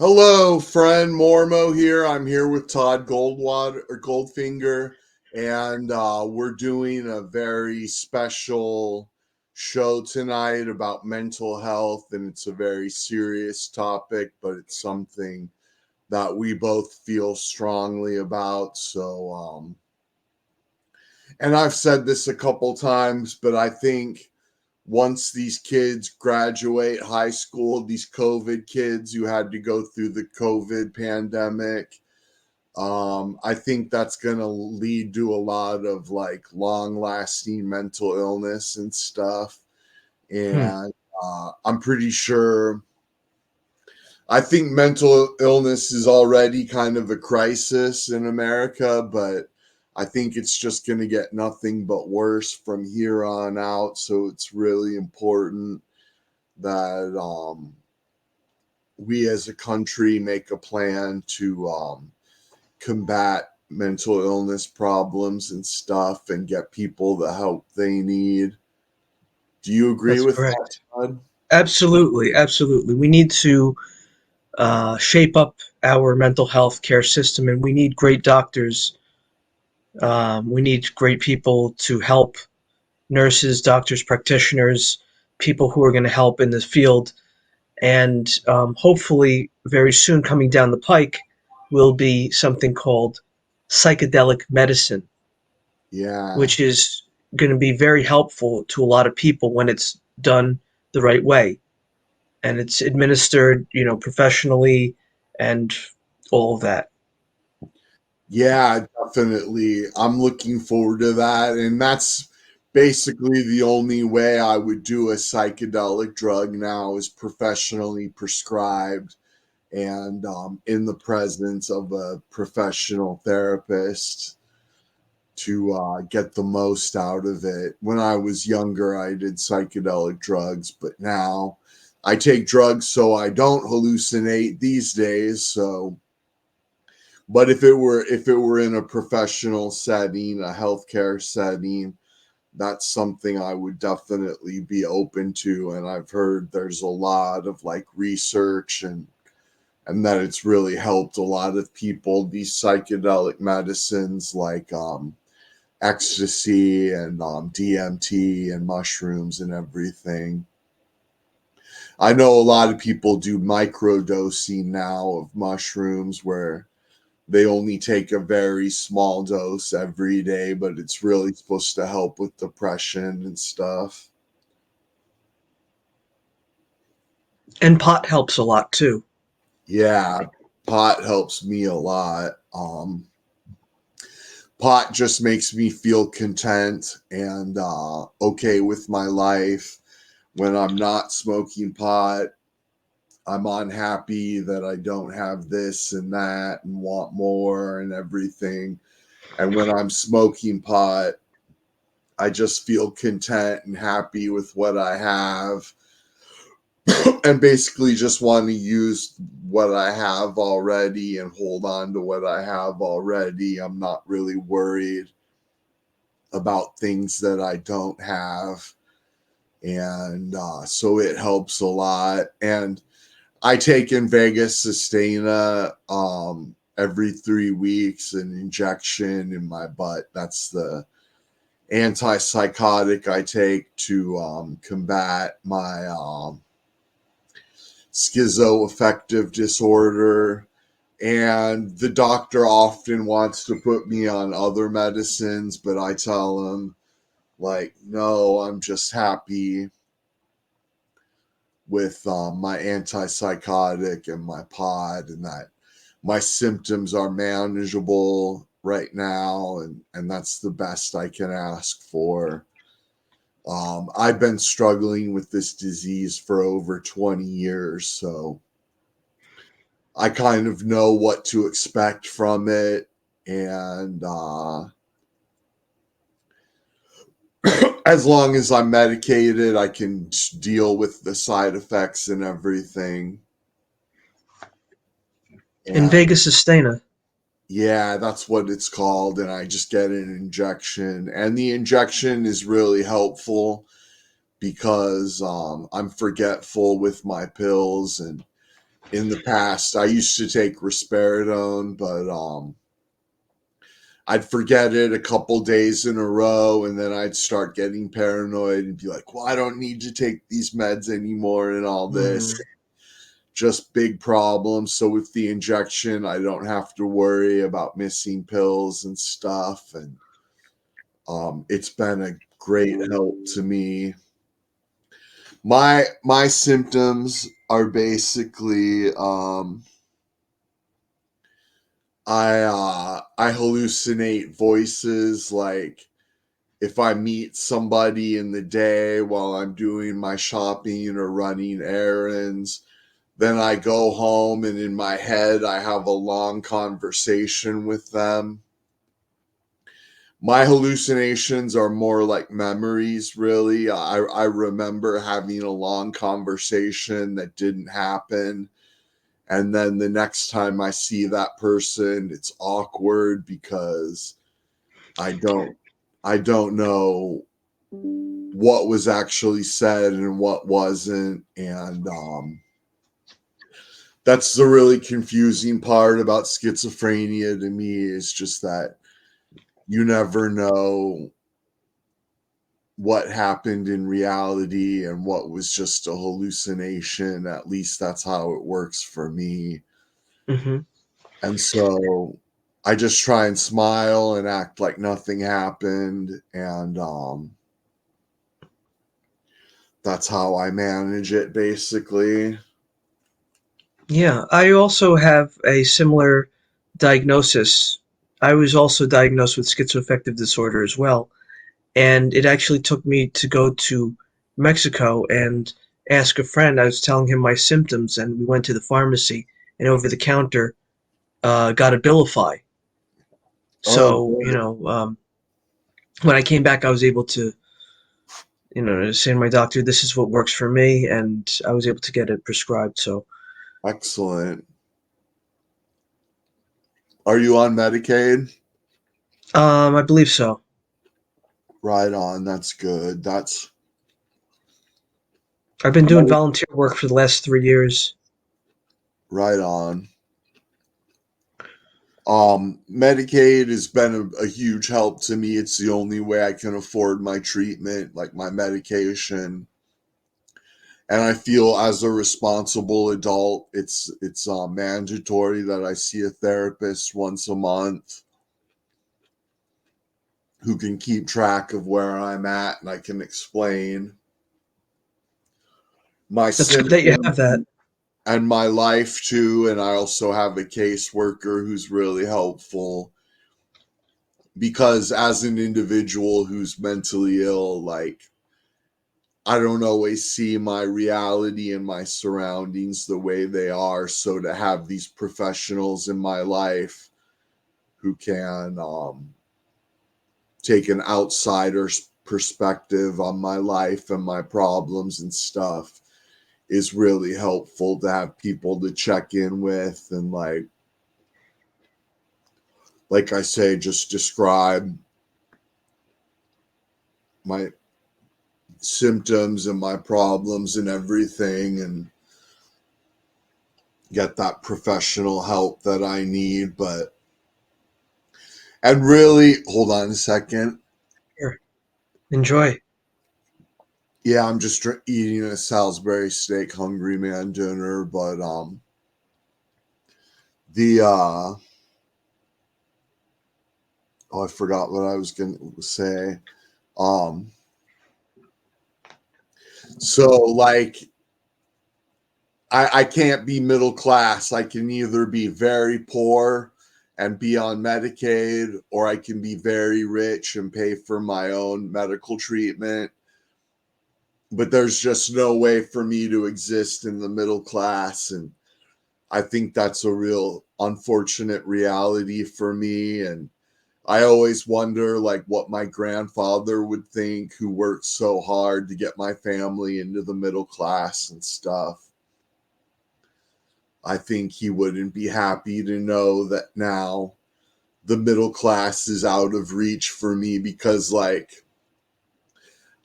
Hello, friend Mormo here. I'm here with Todd Goldfinger, and we're doing a very special show tonight about mental health, and it's a very serious topic, but it's something that we both feel strongly about. And I've said this a couple times, but I think once these kids graduate high school, these COVID kids who had to go through the COVID pandemic, I think that's going to lead to a lot of like long lasting mental illness and stuff. Hmm. And I'm pretty sure, I think mental illness is already kind of a crisis in America, but I think it's just going to get nothing but worse from here on out. So it's really important that we as a country make a plan to combat mental illness problems and stuff and get people the help they need. Do you agree That's with that, correct. Todd? Absolutely, absolutely. We need to shape up our mental health care system, and we need great doctors. We need great people to help nurses, doctors, practitioners, people who are going to help in the field. And hopefully, very soon coming down the pike will be something called psychedelic medicine, Yeah. which is going to be very helpful to a lot of people when it's done the right way. And it's administered, professionally and all of that. Yeah, definitely. I'm looking forward to that. And that's basically the only way I would do a psychedelic drug now is professionally prescribed and in the presence of a professional therapist to get the most out of it. When I was younger, I did psychedelic drugs, but now I take drugs so I don't hallucinate these days. So, but if it were in a professional setting, a healthcare setting, that's something I would definitely be open to. And I've heard there's a lot of like research and that it's really helped a lot of people. These psychedelic medicines like ecstasy and DMT and mushrooms and everything. I know a lot of people do microdosing now of mushrooms where they only take a very small dose every day, but it's really supposed to help with depression and stuff. And pot helps a lot too. Yeah, pot helps me a lot. Pot just makes me feel content and okay with my life. When I'm not smoking pot, I'm unhappy that I don't have this and that and want more and everything. And when I'm smoking pot, I just feel content and happy with what I have and basically just want to use what I have already and hold on to what I have already. I'm not really worried about things that I don't have. And so it helps a lot. And I take in Vegas Sustaina every 3 weeks, an injection in my butt. That's the antipsychotic I take to combat my schizoaffective disorder. And the doctor often wants to put me on other medicines, but I tell him, like, no, I'm just happy with my antipsychotic and my pod, and that my symptoms are manageable right now, and that's the best I can ask for. I've been struggling with this disease for over 20 years, so I kind of know what to expect from it. And as long as I'm medicated, I can deal with the side effects and everything. In And Vegas Sustaina. yeah, that's what it's called. And I just get an injection. And the injection is really helpful because I'm forgetful with my pills. And in the past. I used to take risperidone, but I'd forget it a couple days in a row, and then I'd start getting paranoid and be like, well, I don't need to take these meds anymore and all this. Mm. Just big problems. So with the injection, I don't have to worry about missing pills and stuff. And it's been a great help to me. My symptoms are basically I hallucinate voices, like if I meet somebody in the day while I'm doing my shopping or running errands, then I go home and in my head I have a long conversation with them. My hallucinations are more like memories, really. I remember having a long conversation that didn't happen. And then the next time I see that person, it's awkward because I don't I don't know what was actually said and what wasn't. And that's the really confusing part about schizophrenia to me, is just that you never know what happened in reality and what was just a hallucination. At least that's how it works for me. Hmm. And so I just try and smile and act like nothing happened. And that's how I manage it, basically. Yeah, I also have a similar diagnosis. I was also diagnosed with schizoaffective disorder as well, and it actually took me to go to Mexico and ask a friend. I was telling him my symptoms, and we went to the pharmacy and over the counter got a Abilify. Oh, So, good. when I came back, I was able to, say to my doctor, this is what works for me, and I was able to get it prescribed. So, Excellent. Are you on Medicaid? I believe so. Right on. That's good. That's I've been doing volunteer work for the last 3 years. right on. Medicaid has been a huge help to me. It's the only way I can afford my treatment, like my medication. And I feel as a responsible adult, it's mandatory that I see a therapist once a month who can keep track of where I'm at, and I can explain my That's good that you symptoms have that. and my life too. And I also have a caseworker who's really helpful, because as an individual who's mentally ill, like, I don't always see my reality and my surroundings the way they are. So to have these professionals in my life who can take an outsider's perspective on my life and my problems and stuff is really helpful, to have people to check in with and, like I say, just describe my symptoms and my problems and everything, and get that professional help that I need. But, and really, hold on a second. Here, enjoy. Yeah, I'm just eating a Salisbury steak hungry man dinner, but the oh, I forgot what I was going to say. Um so like I can't be middle class. I can either be very poor and be on Medicaid, or I can be very rich and pay for my own medical treatment. But there's just no way for me to exist in the middle class. And I think that's a real unfortunate reality for me. And I always wonder, like, what my grandfather would think, who worked so hard to get my family into the middle class and stuff. I think he wouldn't be happy to know that now the middle class is out of reach for me, because, like,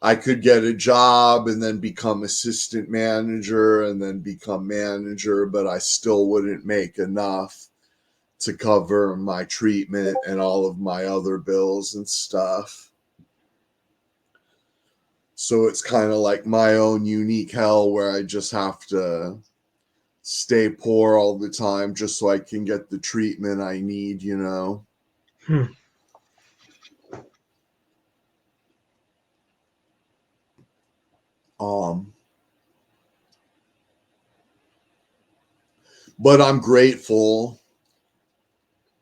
I could get a job and then become assistant manager and then become manager, but I still wouldn't make enough to cover my treatment and all of my other bills and stuff. So it's kind of like my own unique hell where I just have to stay poor all the time just so I can get the treatment I need, you know? Hmm. Um, but I'm grateful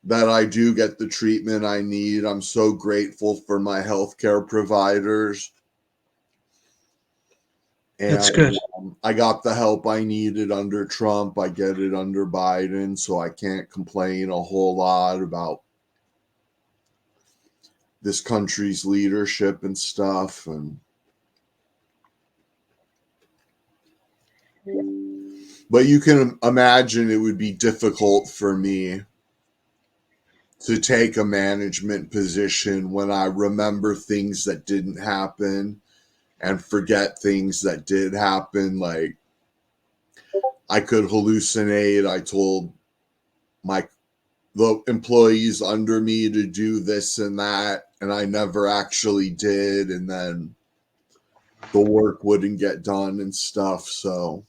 that I do get the treatment I need. I'm so grateful for my healthcare providers. That's And good. I got the help I needed under Trump. I get it under Biden, so I can't complain a whole lot about this country's leadership and stuff. And but you can imagine it would be difficult for me to take a management position when I remember things that didn't happen and forget things that did happen. Like I could hallucinate. I told my the employees under me to do this and that, and I never actually did, and then the work wouldn't get done and stuff. So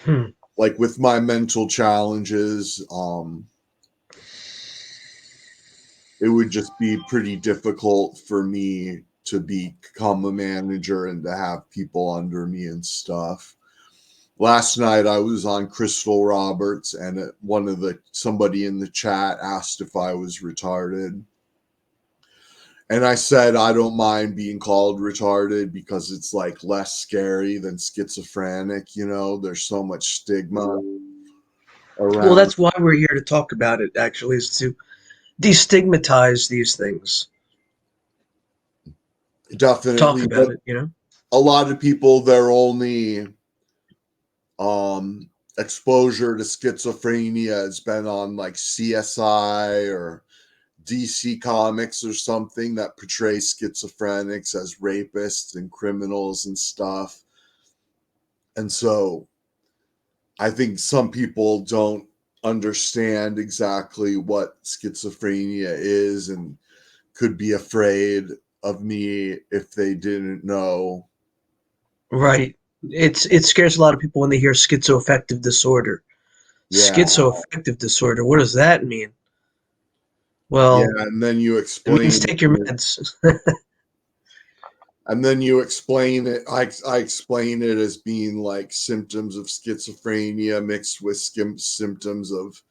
Hmm. like with my mental challenges, it would just be pretty difficult for me to become a manager and to have people under me and stuff. Last night I was on Crystal Roberts, and somebody in the chat asked if I was retarded. And I said I don't mind being called retarded because it's like less scary than schizophrenic, you know. There's so much stigma Well, around. that's why we're here to talk about it, actually, is to destigmatize these things. Talk Definitely, about but it. a lot of people, their only exposure to schizophrenia has been on like CSI or DC Comics or something that portrays schizophrenics as rapists and criminals and stuff. And so I think some people don't understand exactly what schizophrenia is and could be afraid of me if they didn't know. Right. It scares a lot of people when they hear schizoaffective disorder. Yeah. Schizoaffective disorder, what does that mean? Yeah. Well, And then you it means explain take your it. meds. And then you explain it. I explain it as being like symptoms of schizophrenia mixed with symptoms of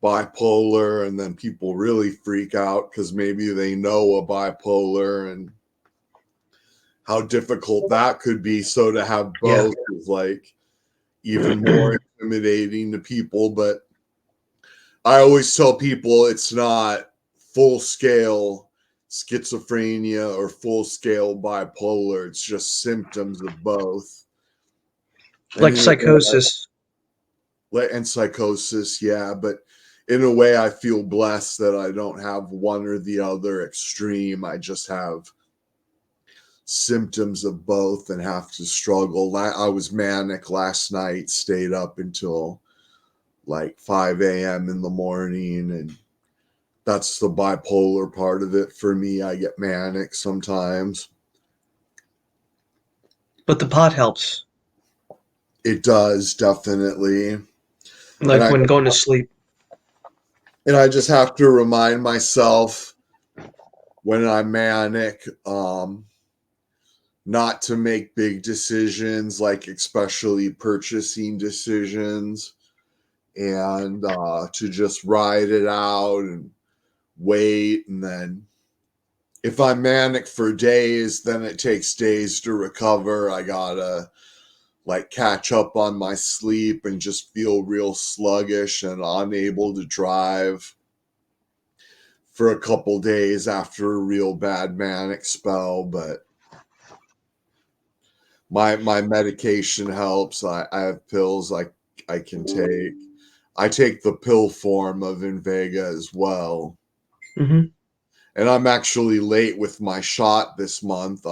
bipolar. And then people really freak out because maybe they know a bipolar and how difficult that could be. So to have Yeah. both is like even more intimidating to people. But I always tell people it's not full scale schizophrenia or full scale bipolar. It's just symptoms of both. And Like in a psychosis. way, and psychosis, yeah. But in a way, I feel blessed that I don't have one or the other extreme. I just have symptoms of both and have to struggle. I was manic last night, stayed up until like 5 a.m. in the morning, and that's the bipolar part of it for me. I get manic sometimes. But the pot helps. It does definitely. And Like I when going to sleep. and I just have to remind myself when I'm manic, not to make big decisions, like especially purchasing decisions, and to just ride it out and wait. And then if I'm manic for days, then it takes days to recover. I gotta like catch up on my sleep and just feel real sluggish and unable to drive for a couple days after a real bad manic spell. But my medication helps. I have pills I can take. I take the pill form of Invega as well. Hmm. And I'm actually late with my shot this month.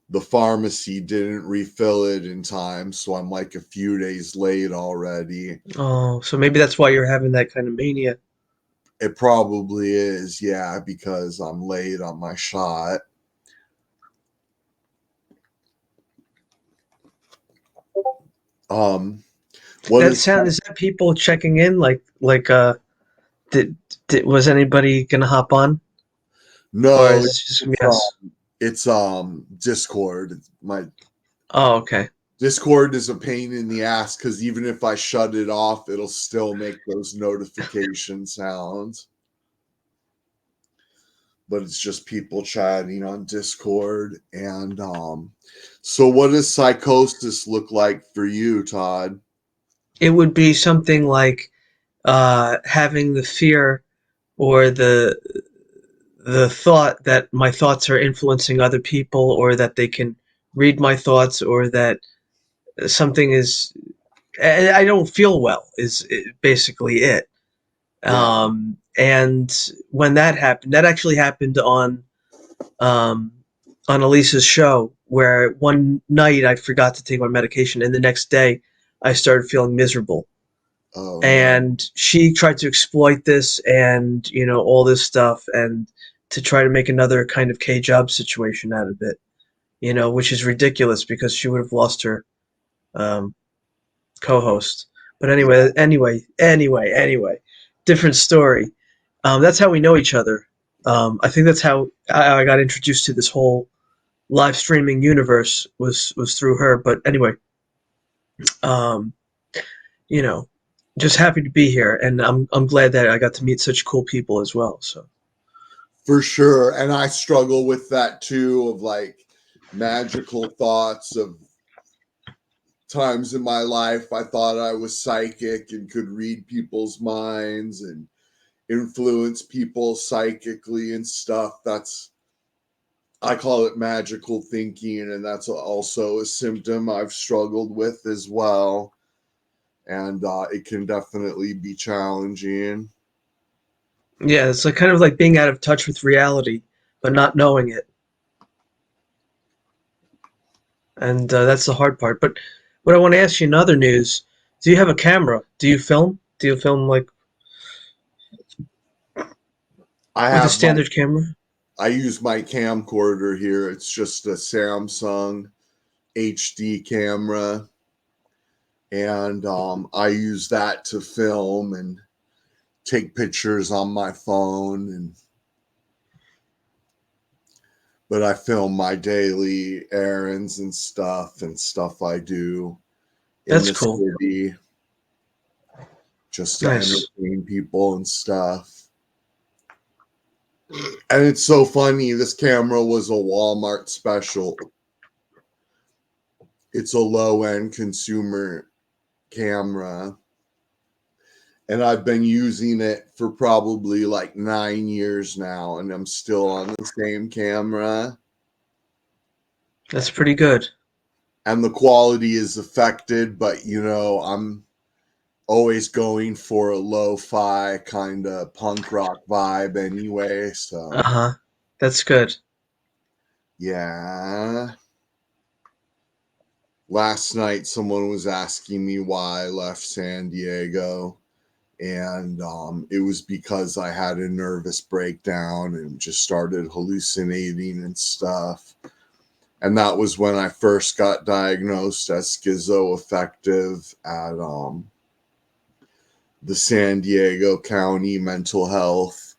The pharmacy didn't refill it in time, so I'm like a few days late already. Oh, so maybe that's why you're having that kind of mania. It probably is, yeah, because I'm late on my shot. Um, what That is sound is that people checking in did, was anybody gonna hop on or no, is it just gonna it's be us? Discord. My Oh, okay. Discord is a pain in the ass because even if I shut it off, it'll still make those notification sounds. But it's just people chatting on Discord. And so what does psychosis look like for you, Todd? It would be something like having the fear or the thought that my thoughts are influencing other people or that they can read my thoughts or that something is I don't feel well is basically it. Yeah. And when that happened, that actually happened um, on Elisa's show, where one night I forgot to take my medication, and the next day I started feeling miserable. Oh no. And she tried to exploit this, and all this stuff, and to try to make another kind of K job situation out of it. Which is ridiculous because she would have lost her um, co-host. But Yeah. anyway, different story. That's how we know each other. I think that's how I got introduced to this whole live streaming universe was through her. But anyway, um, you know, just happy to be here, and I'm glad that I got to meet such cool people as well. So For sure. And I struggle with that too, of like magical thoughts of times in my life I thought I was psychic and could read people's minds and influence people psychically and stuff. I call it magical thinking, and that's also a symptom I've struggled with as well. And it can definitely be challenging. yeah, it's like kind of like being out of touch with reality, but not knowing it, and that's the hard part. But what I want to ask you in other news: do you have a camera? Do you film? Do you film like I with a have my standard camera? I use my camcorder here. It's just a Samsung HD camera, and I use that to film and take pictures on my phone. And but I film my daily errands and stuff I do in That's the cool. city just to Nice. entertain people and stuff. And it's so funny. This camera was a Walmart special. It's a low end consumer camera. And I've been using it for probably like 9 years now. And I'm still on the same camera. That's pretty good. And the quality is affected, but I'm always going for a lo-fi kind of punk rock vibe anyway. Uh So huh. That's good. yeah. Last night someone was asking me why I left San Diego, and it was because I had a nervous breakdown and just started hallucinating and stuff. And that was when I first got diagnosed as schizoaffective at the San Diego County Mental Health,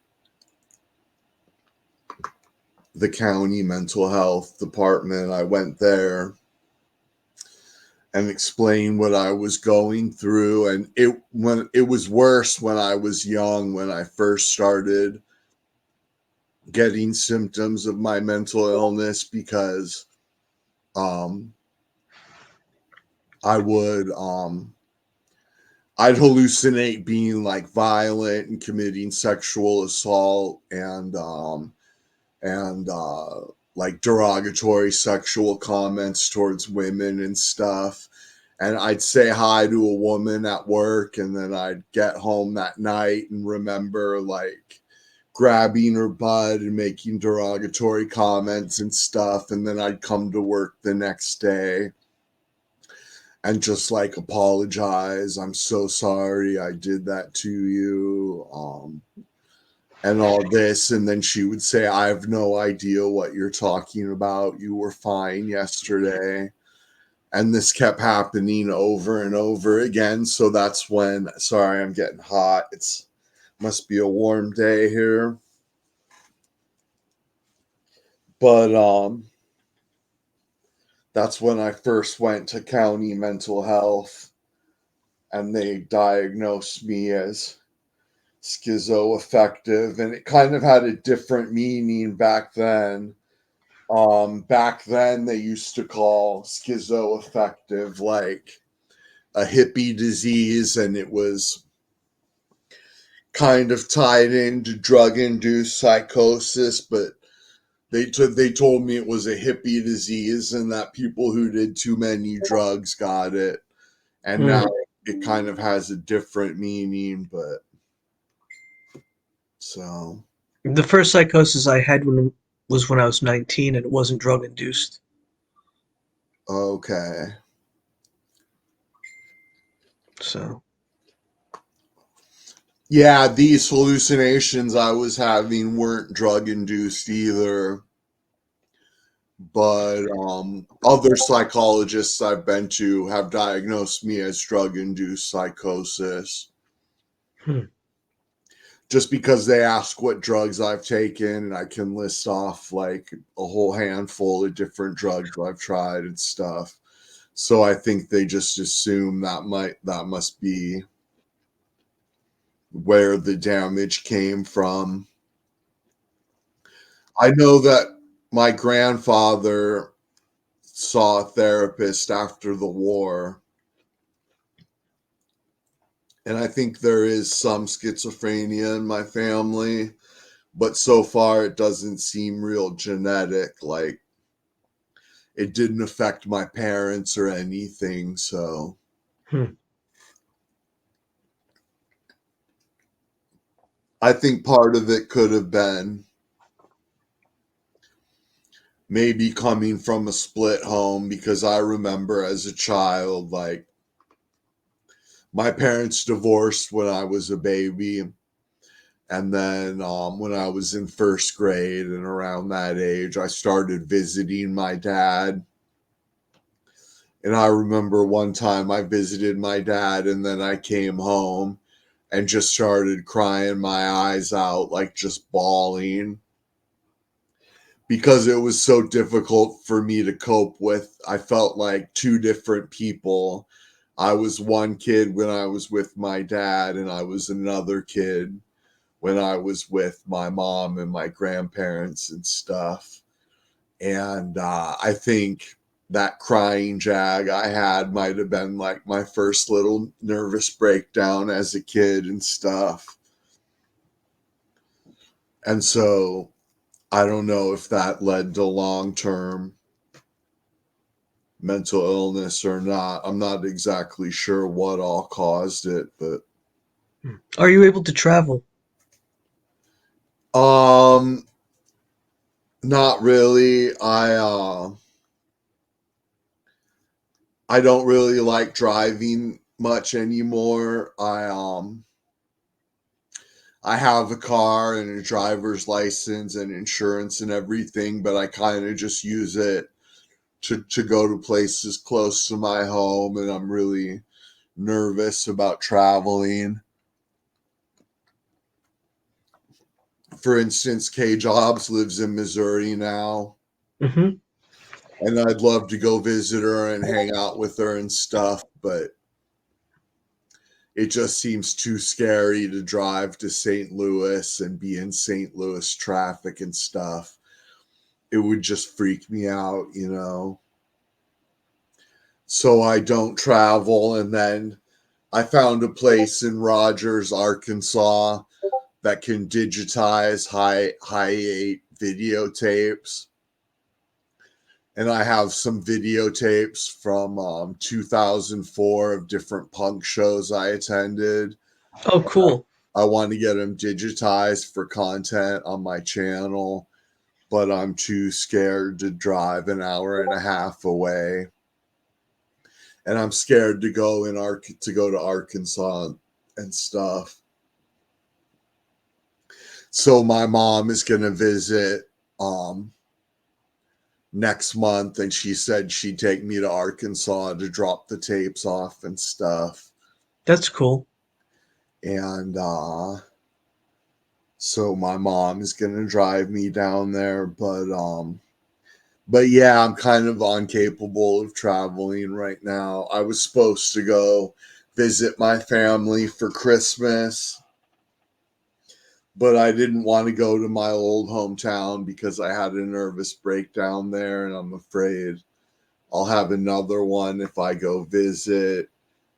the county mental health department. I went there and explain what I was going through. And it was worse when I was young, when I first started getting symptoms of my mental illness, because um, I would I'd hallucinate being like violent and committing sexual assault and like derogatory sexual comments towards women and stuff. And I'd say hi to a woman at work, and then I'd get home that night and remember like grabbing her butt and making derogatory comments and stuff. And then I'd come to work the next day and just like apologize. I'm so sorry I did that to you. And all this. And then she would say, I have no idea what you're talking about. You were fine yesterday. And this kept happening over and over again. So that's when, sorry, I'm getting hot. It's must be a warm day here. But that's when I first went to county mental health and they diagnosed me as schizoaffective, and it kind of had a different meaning back then. Back then they used to call schizoaffective like a hippie disease, and it was kind of tied into drug-induced psychosis, but they told me it was a hippie disease and that people who did too many drugs got it. And Hmm. now it kind of has a different meaning, but so The first psychosis I had was when I was 19, and it wasn't drug induced. okay. So, Yeah, these hallucinations I was having weren't drug induced either, but other psychologists I've been to have diagnosed me as drug induced psychosis. hmm. Just because they ask what drugs I've taken, and I can list off like a whole handful of different drugs I've tried and stuff. So I think they just assume that must be where the damage came from. I know that my grandfather saw a therapist after the war, and I think there is some schizophrenia in my family, but so far it doesn't seem real genetic. Like it didn't affect my parents or anything. So Hmm. I think part of it could have been maybe coming from a split home, because I remember as a child, like my parents divorced when I was a baby. And then when I was in first grade and around that age, I started visiting my dad. And I remember one time I visited my dad and then I came home and just started crying my eyes out, like just bawling, because it was so difficult for me to cope with. I felt like two different people. I was one kid when I was with my dad, and I was another kid when I was with my mom and my grandparents and stuff. And I think that crying jag I had might have been like my first little nervous breakdown as a kid and stuff. And so I don't know if that led to long term mental illness or not. I'm not exactly sure what all caused it, but Are you able to travel? um not really. I don't really like driving much anymore. I have a car and a driver's license and insurance and everything, but I kind of just use it to go to places close to my home, and I'm really nervous about traveling. For instance, Kay Jobs lives in Missouri now, Hmm. and I'd love to go visit her and hang out with her and stuff, but it just seems too scary to drive to St. Louis and be in St. Louis traffic and stuff. It would just freak me out, you know. So I don't travel. And then I found a place in Rogers, Arkansas that can digitize high 8 videotapes. And I have some videotapes from 2004 of different punk shows I attended. Oh, cool. I want to get them digitized for content on my channel, but I'm too scared to drive an hour and a half away. And I'm scared to go to Arkansas and stuff. So my mom is going to visit next month, and she said she'd take me to Arkansas to drop the tapes off and stuff. That's cool. And so my mom is going to drive me down there, but yeah, I'm kind of incapable of traveling right now. I was supposed to go visit my family for Christmas, but I didn't want to go to my old hometown because I had a nervous breakdown there, and I'm afraid I'll have another one if I go visit,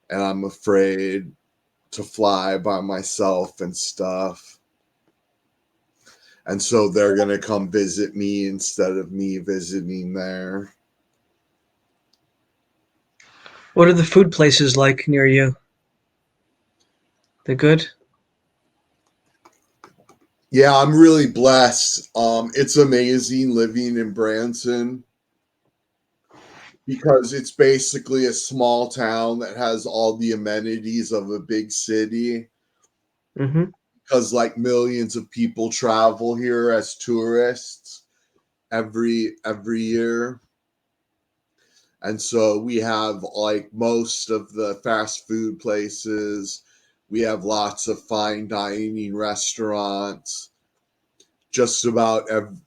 and I'm afraid to fly by myself and stuff. And so they're going to come visit me instead of me visiting there. What are the food places like near you? They're good? Yeah, I'm really blessed. It's amazing living in Branson because it's basically a small town that has all the amenities of a big city. Mm-hmm. Because like millions of people travel here as tourists every year. And so we have like most of the fast food places. We have lots of fine dining restaurants. Just about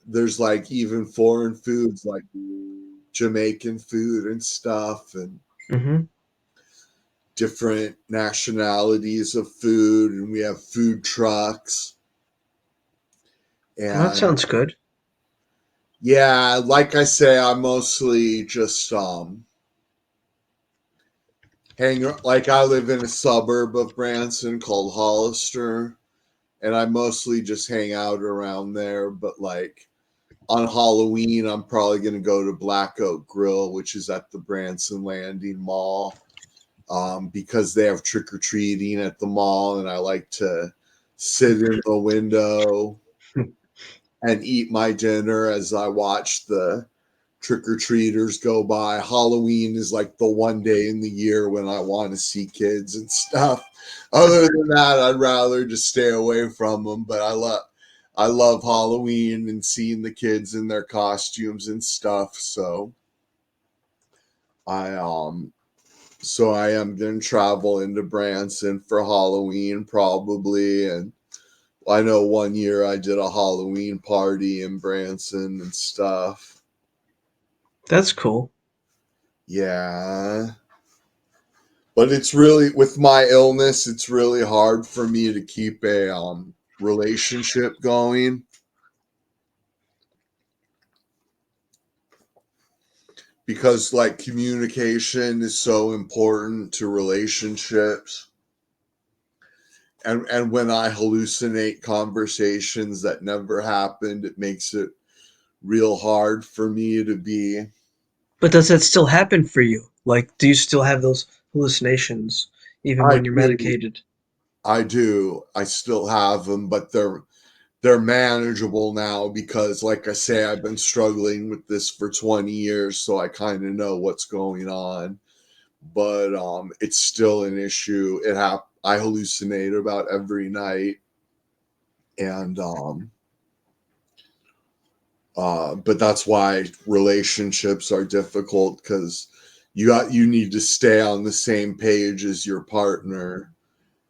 there's like even foreign foods like Jamaican food and stuff, and Mm-hmm. different nationalities of food, and we have food trucks. Well, that And sounds good. yeah, like I say, I mostly just hang like I live in a suburb of Branson called Hollister, and I mostly just hang out around there. But like on Halloween, I'm probably going to go to Black Oak Grill, which is at the Branson Landing Mall, because they have trick or treating at the mall, and I like to sit in the window and eat my dinner as I watch the trick or treaters go by. Halloween is like the one day in the year when I want to see kids and stuff. Other than that, I'd rather just stay away from them. But I love Halloween and seeing the kids in their costumes and stuff. I um so I am gonna travel into Branson for Halloween probably, and I know one year I did a Halloween party in Branson and stuff. That's cool. Yeah. But it's really with my illness, it's really hard for me to keep a relationship going because like communication is so important to relationships. And when I hallucinate conversations that never happened, it makes it real hard for me to be. But does that still happen for you? Like, do you still have those hallucinations even I when you're do. medicated? I do. I still have them, but they're manageable now because like I say I've been struggling with this for 20 years, so I kind of know what's going on. But it's still an issue. I hallucinate about every night, and but that's why relationships are difficult because you need to stay on the same page as your partner.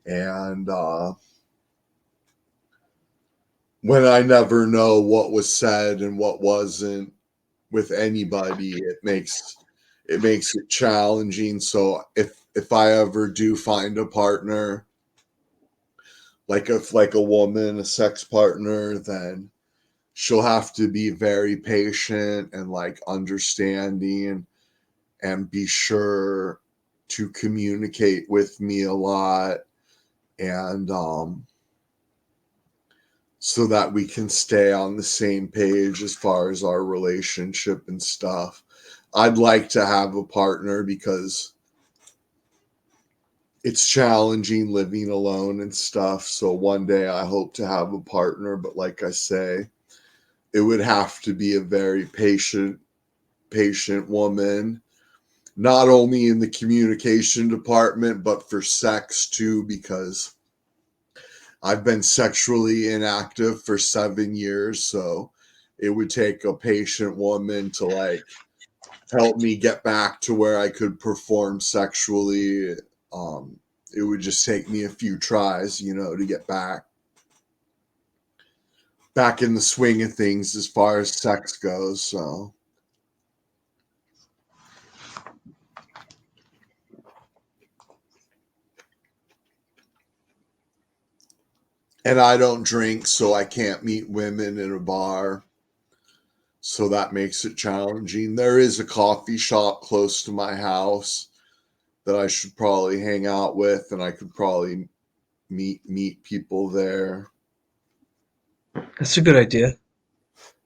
And when I never know what was said and what wasn't with anybody, it makes it challenging. So if I ever do find a partner, like a woman, a sex partner, then she'll have to be very patient and like understanding and be sure to communicate with me a lot, and so that we can stay on the same page as far as our relationship and stuff. I'd like to have a partner because it's challenging living alone and stuff. So one day I hope to have a partner, but like I say, it would have to be a very patient woman, not only in the communication department, but for sex too, because I've been sexually inactive for 7 years. So it would take a patient woman to like help me get back to where I could perform sexually. Um, it would just take me a few tries, to get back in the swing of things as far as sex goes. So, and I don't drink, so I can't meet women in a bar. So that makes it challenging. There is a coffee shop close to my house that I should probably hang out with, and I could probably meet people there. That's a good idea.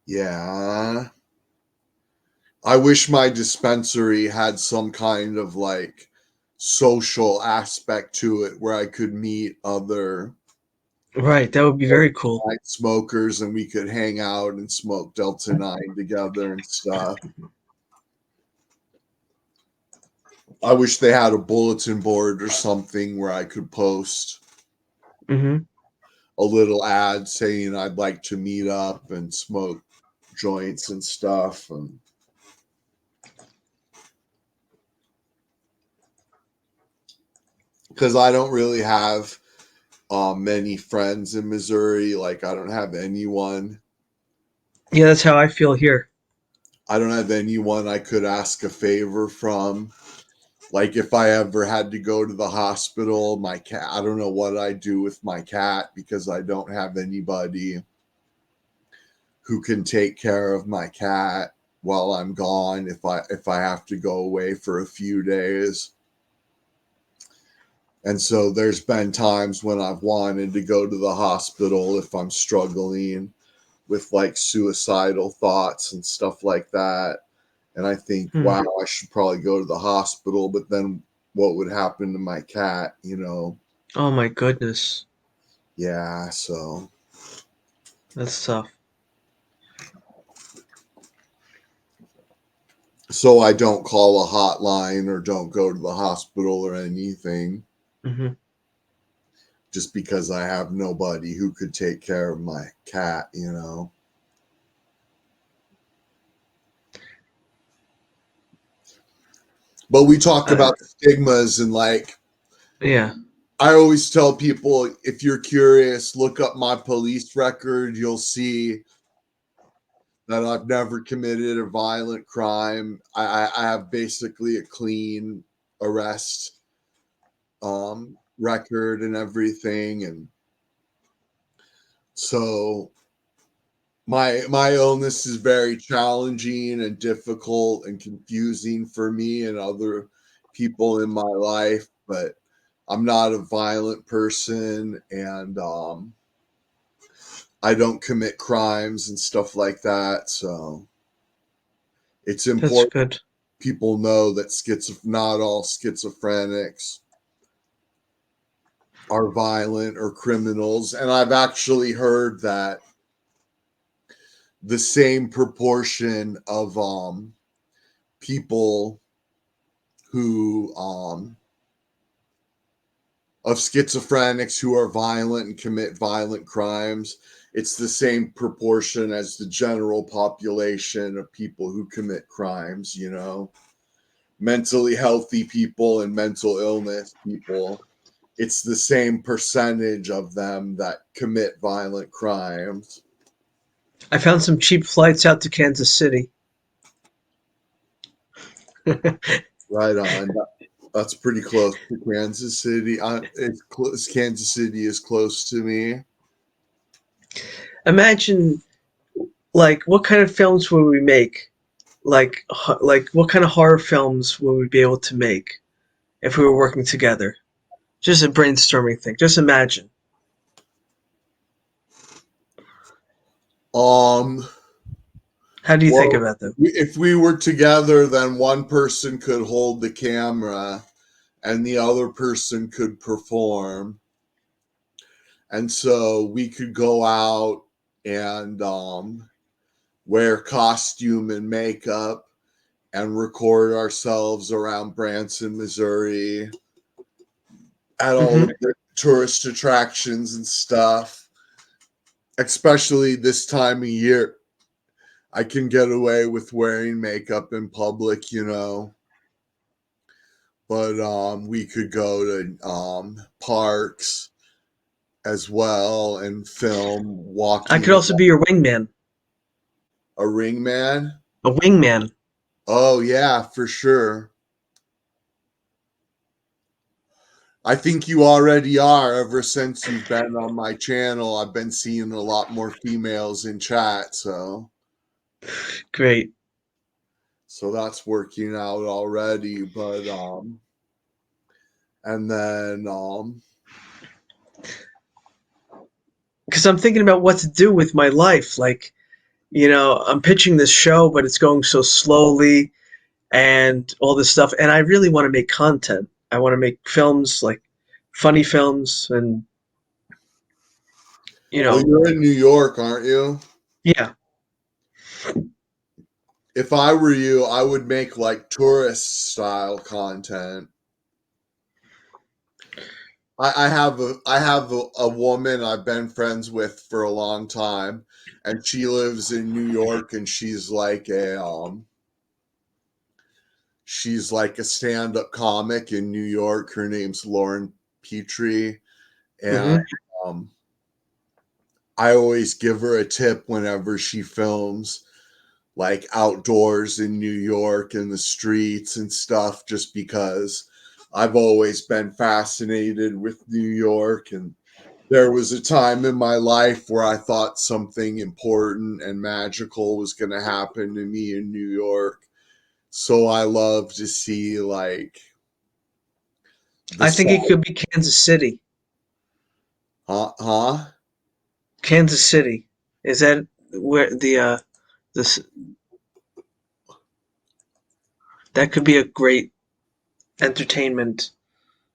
Yeah. I wish my dispensary had some kind of like social aspect to it where I could meet other Right, that would be very cool. night smokers and we could hang out and smoke Delta 9 together and stuff. I wish they had a bulletin board or something where I could post Hmm. a little ad saying I'd like to meet up and smoke joints and stuff. And because I don't really have many friends in Missouri, like I don't have anyone. Yeah, that's how I feel here. I don't have anyone I could ask a favor from. Like if I ever had to go to the hospital, my cat, I don't know what I'd do with my cat because I don't have anybody who can take care of my cat while I'm gone if I have to go away for a few days. And so there's been times when I've wanted to go to the hospital if I'm struggling with like suicidal thoughts and stuff like that. And I think, Hmm. wow, I should probably go to the hospital, but then what would happen to my cat? Oh my goodness, Yeah, so that's tough. I don't call a hotline or don't go to the hospital or anything Hmm. just because I have nobody who could take care of my cat. But we talk Uh, about stigmas and like yeah. I always tell people if you're curious, look up my police record. You'll see that I've never committed a violent crime. I have basically a clean arrest record and everything. And so my illness is very challenging and difficult and confusing for me and other people in my life, but I'm not a violent person and I don't commit crimes and stuff like that. So it's That's important good. people know that not all schizophrenics are violent or criminals. And I've actually heard that the same proportion of people who of schizophrenics who are violent and commit violent crimes, it's the same proportion as the general population of people who commit crimes. Mentally healthy people and mental illness people, it's the same percentage of them that commit violent crimes. I found some cheap flights out to Kansas City. Right on. That's pretty close to Kansas City. It's close. Kansas City is close to me. Imagine, like, what kind of films would we make? Like, what kind of horror films would we be able to make if we were working together? Just a brainstorming thing. Just imagine. Um, How do you think well, about them? if we were together, then one person could hold the camera, and the other person could perform. And so we could go out and wear costume and makeup and record ourselves around Branson, Missouri, at all Hmm. of the tourist attractions and stuff. Especially this time of year, I can get away with wearing makeup in public, you know. But we could go to parks as well and film I walking could also be your wingman. a ring man. A wingman. Oh yeah, for sure. I think you already are. Ever since you've been on my channel, I've been seeing a lot more females in chat, Great. so that's working out already. But and then Because I'm thinking about what to do with my life. Like, I'm pitching this show, but it's going so slowly and all this stuff. And I really want to make content. I want to make films, like funny films, and you well, know, you're in New York, aren't you? yeah. If I were you, I would make like tourist style content. I have a woman I've been friends with for a long time, and she lives in New York, and she's like a stand-up comic in New York. Her name's Lauren Petrie, and Hmm. um, I always give her a tip whenever she films, like outdoors in New York in the streets and stuff, just because I've always been fascinated with New York. And there was a time in my life where I thought something important and magical was going to happen to me in New York. So I love to see like the I think it side. could be Kansas City. Huh? Kansas City. Is that where this that could be a great entertainment.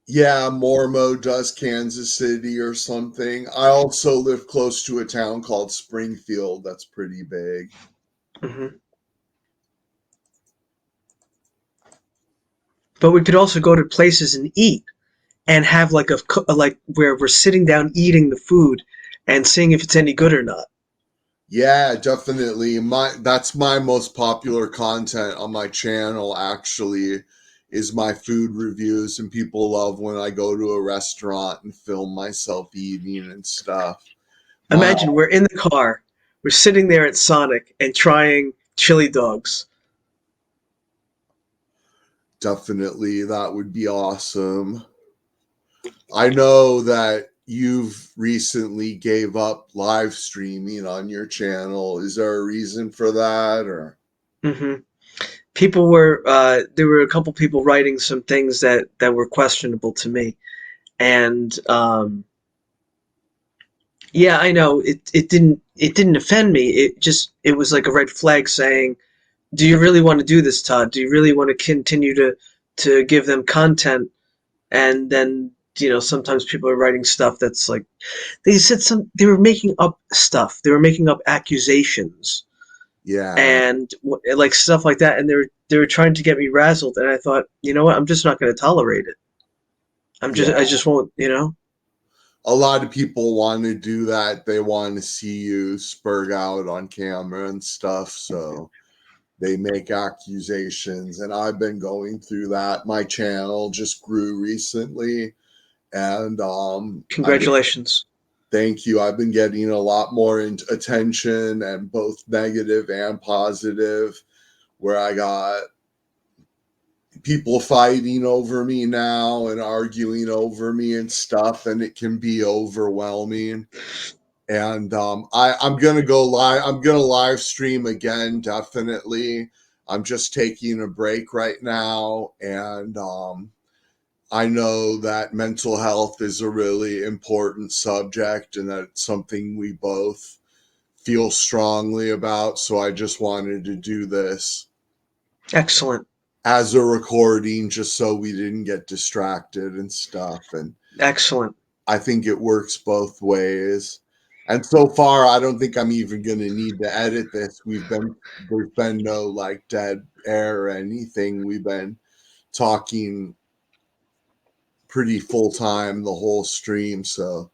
Yeah, Mormo does Kansas City or something. I also live close to a town called Springfield that's pretty big. Hmm. But we could also go to places and eat and have like like where we're sitting down eating the food and seeing if it's any good or not. Yeah, definitely. That's my most popular content on my channel actually, is my food reviews, and people love when I go to a restaurant and film myself eating and stuff. My Imagine we're in the car, we're sitting there at Sonic and trying chili dogs. Definitely that would be awesome. I know that you've recently gave up live streaming on your channel. Is there a reason for that or Hmm. People were there were a couple people writing some things that were questionable to me, and yeah, I know it didn't offend me. It was like a red flag saying, do you really want to do this, Todd? Do you really want to continue to give them content? And then sometimes people are writing stuff that's like they were making up stuff. They were making up accusations yeah, and like stuff like that, and they were trying to get me razzled. And I thought, you know what? I'm just not going to tolerate it. yeah. I just won't. A lot of people want to do that. They want to see you spurg out on camera and stuff. So they make accusations. And I've been going through that. My channel just grew recently. And I've been, Congratulations. thank you. I've been getting a lot more attention, and both negative and positive, where I got people fighting over me now and arguing over me and stuff. And it can be overwhelming. And I'm gonna go live. I'm gonna live stream again, definitely. I'm just taking a break right now, and I know that mental health is a really important subject, and that it's something we both feel strongly about. So I just wanted to do this. Excellent. as a recording just so we didn't get distracted and stuff. And Excellent. I think it works both ways. And so far, I don't think I'm even going to need to edit this. There's been no like dead air or anything. We've been talking pretty full time the whole stream. So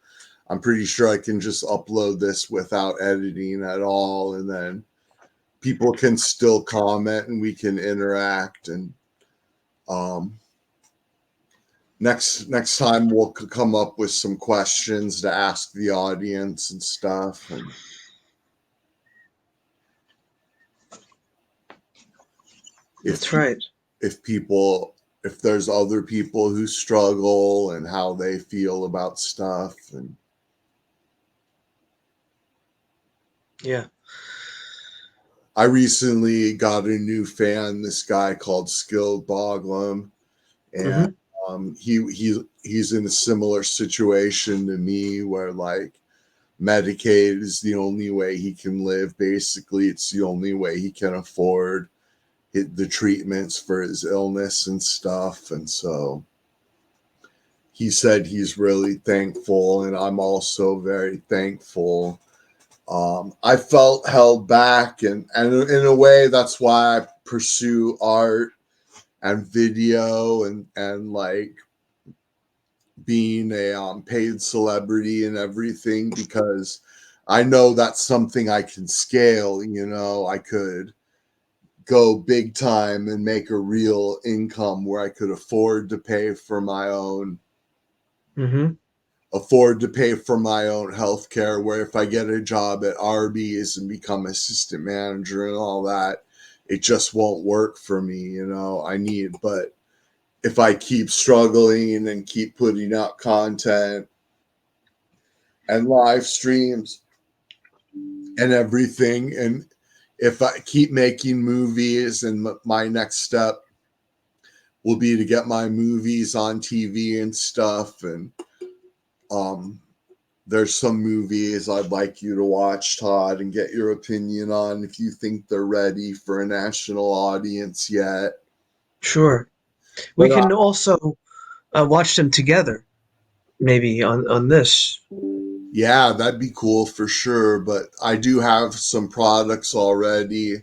I'm pretty sure I can just upload this without editing at all. And then people can still comment and we can interact. And um, next time we'll come up with some questions to ask the audience and stuff. And if That's right. if people if there's other people who struggle and how they feel about stuff. And Yeah. I recently got a new fan, this guy called Skilled Boglum, and Mm-hmm. he's in a similar situation to me where like Medicaid is the only way he can live. Basically, it's the only way he can afford the treatments for his illness and stuff. And so he said he's really thankful, and I'm also very thankful. I felt held back, and in a way, that's why I pursue art and video and like being a paid celebrity and everything, because I know that's something I can scale. You know, I could go big time and make a real income where I could Mm-hmm. afford to pay for my own health care, where if I get a job at Arby's and become assistant manager and all that, it just won't work for me. You know, but if I keep struggling and keep putting out content and live streams and everything, and if I keep making movies, and my next step will be to get my movies on TV and stuff. And um, there's some movies I'd like you to watch, Todd, and get your opinion on if you think they're ready for a national audience yet. Sure. We But can also watch them together, maybe on this. yeah, that'd be cool for sure. But I do have some products already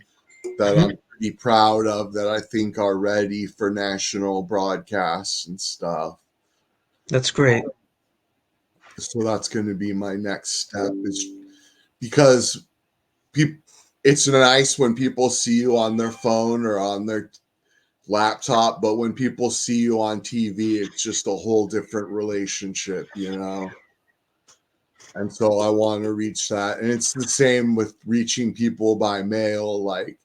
that I'm Mm-hmm. pretty proud of that I think are ready for national broadcasts and stuff. That's great. So that's going to be my next step, is because people, it's nice when people see you on their phone or on their laptop, but when people see you on TV, it's just a whole different relationship, you know? And so I want to reach that. And it's the same with reaching people by mail. Like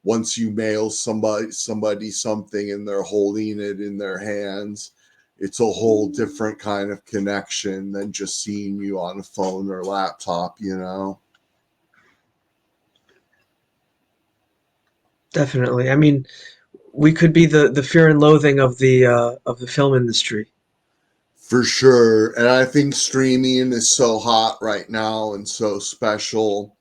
once you mail somebody something and they're holding it in their hands, it's a whole different kind of connection than just seeing you on a phone or laptop, you know? Definitely. I mean, we could be the fear and loathing of the film industry. For sure. And I think streaming is so hot right now and so special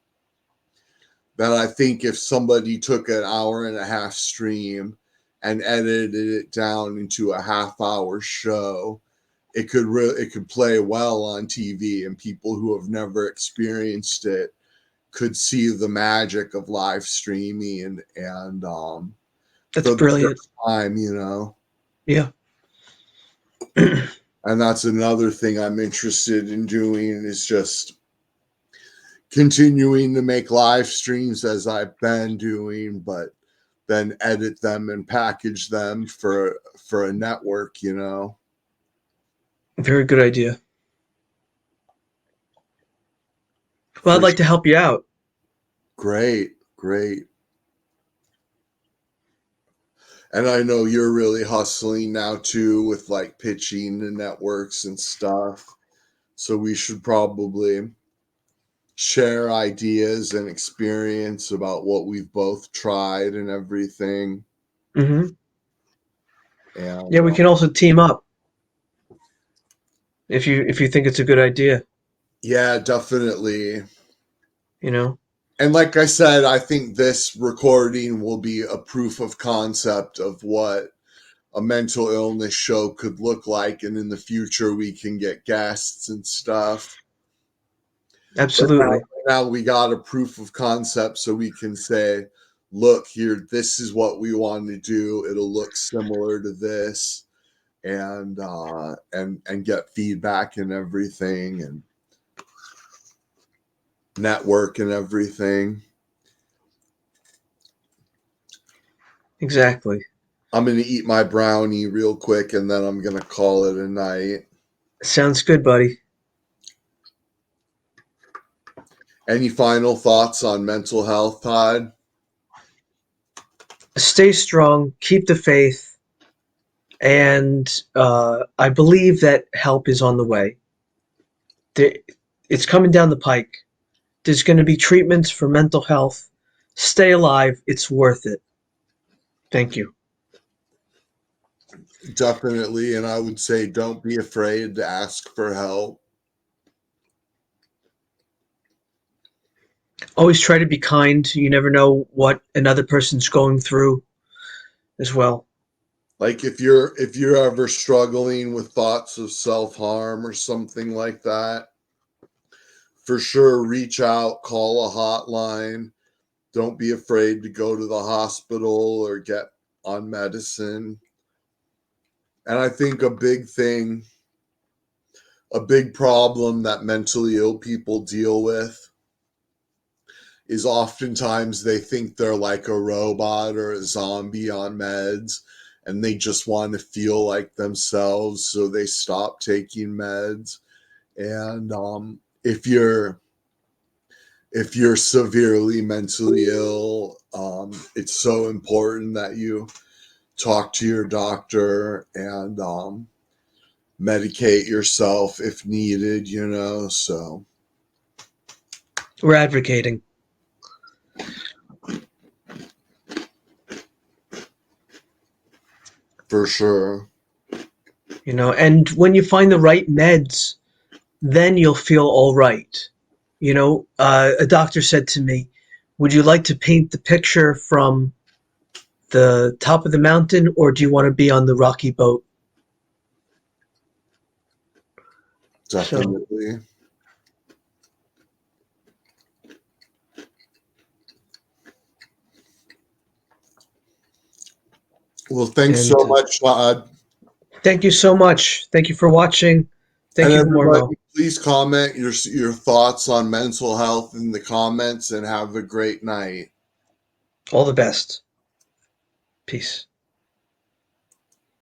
that I think if somebody took an hour and a half stream and edited it down into a half hour show, it could play well on TV, and people who have never experienced it could see the magic of live streaming and That's for the brilliant. first time, you know. Yeah. And that's another thing I'm interested in doing, is just continuing to make live streams as I've been doing, but then edit them and package them for a network, you know. Very good idea. Well, I'd For like to help you out. great, great. And I know you're really hustling now too with like pitching the networks and stuff. So we should probably share ideas and experience about what we've both tried and everything. Hmm. Yeah, And we can also team up if you think it's a good idea. yeah, definitely. You know. And like I said, I think this recording will be a proof of concept of what a mental illness show could look like, and in the future we can get guests and stuff. But Absolutely. now we got a proof of concept, so we can say, look here, this is what we want to do. It'll look similar to this, and get feedback and everything, and network and everything. Exactly. I'm gonna eat my brownie real quick, and then I'm gonna call it a night. Sounds good, buddy. Any final thoughts on mental health, Todd? Stay strong, keep the faith, and I believe that help is on the way. It's coming down the pike. There's going to be treatments for mental health. Stay alive. It's worth it. Thank you. Definitely, and I would say don't be afraid to ask for help. Always try to be kind. You never know what another person's going through as well. Like if you're ever struggling with thoughts of self-harm or something like that, for sure reach out, call a hotline. Don't be afraid to go to the hospital or get on medicine. And I think a big problem that mentally ill people deal with is oftentimes they think they're like a robot or a zombie on meds, and they just want to feel like themselves, so they stop taking meds. And if you're severely mentally ill, it's so important that you talk to your doctor and medicate yourself if needed, so We're advocating. for sure. And when you find the right meds, then you'll feel all right. A doctor said to me, would you like to paint the picture from the top of the mountain, or do you want to be on the rocky boat? So, Definitely. Well, thanks so and much, Todd. thank you so much. Thank you for watching. And Thank you, everybody, Mormo. please comment your thoughts on mental health in the comments, and have a great night. All the best. Peace.